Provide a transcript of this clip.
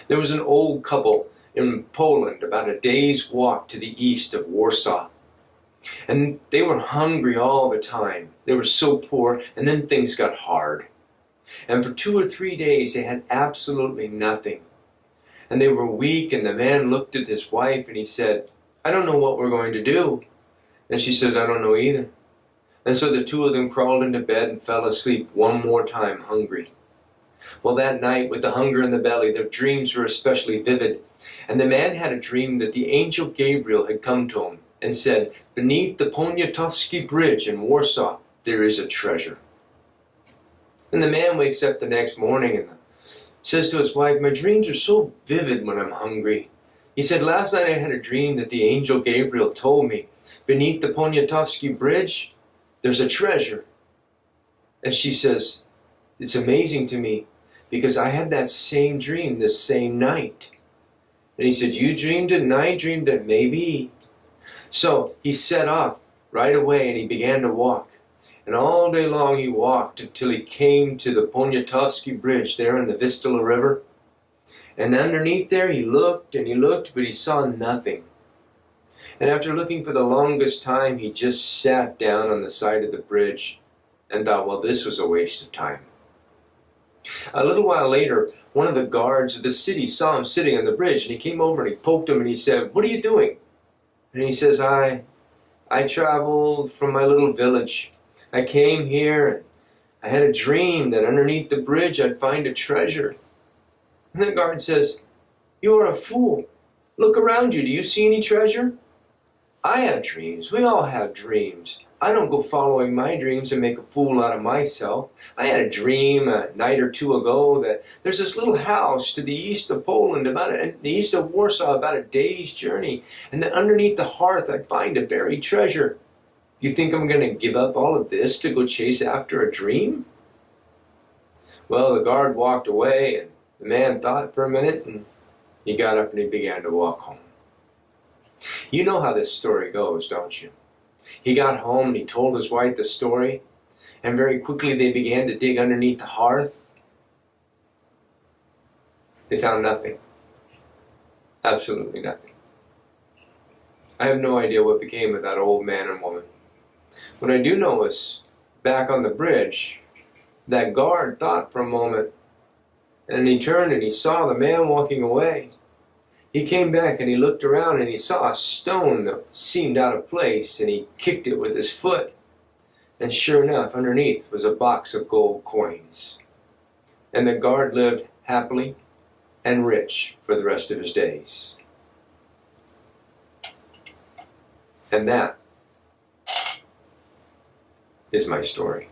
There was an old couple in Poland about a day's walk to the east of Warsaw. And they were hungry all the time. They were so poor, and then things got hard. And for 2 or 3 days they had absolutely nothing. And they were weak, and the man looked at his wife and he said, "I don't know what we're going to do." And she said, "I don't know either." And so the two of them crawled into bed and fell asleep one more time hungry. Well, that night, with the hunger in the belly, their dreams were especially vivid. And the man had a dream that the angel Gabriel had come to him and said, "Beneath the Poniatowski Bridge in Warsaw, there is a treasure." And the man wakes up the next morning and says to his wife, "My dreams are so vivid when I'm hungry." He said, "Last night I had a dream that the angel Gabriel told me, beneath the Poniatowski Bridge, there's a treasure." And she says, "It's amazing to me because I had that same dream this same night." And he said, "You dreamed it and I dreamed it, maybe." So he set off right away and he began to walk. And all day long he walked until he came to the Poniatowski Bridge there in the Vistula River. And underneath there he looked and he looked, but he saw nothing. And after looking for the longest time, he just sat down on the side of the bridge and thought, well, this was a waste of time. A little while later, one of the guards of the city saw him sitting on the bridge, and he came over and he poked him and he said, "What are you doing?" And he says, I traveled from my little village. I came here and I had a dream that underneath the bridge I'd find a treasure." And the guard says, "You are a fool. Look around you. Do you see any treasure?" "I have dreams. We all have dreams. I don't go following my dreams and make a fool out of myself. I had a dream a night or two ago that there's this little house to the east of Poland, the east of Warsaw, about a day's journey, and that underneath the hearth I'd find a buried treasure. You think I'm going to give up all of this to go chase after a dream?" Well, the guard walked away, and the man thought for a minute, and he got up and he began to walk home. You know how this story goes, don't you? He got home and he told his wife the story, and very quickly they began to dig underneath the hearth. They found nothing. Absolutely nothing. I have no idea what became of that old man and woman. What I do know is, back on the bridge, that guard thought for a moment, and he turned and he saw the man walking away. He came back and he looked around and he saw a stone that seemed out of place, and he kicked it with his foot. And sure enough, underneath was a box of gold coins. And the guard lived happily and rich for the rest of his days. And that is my story.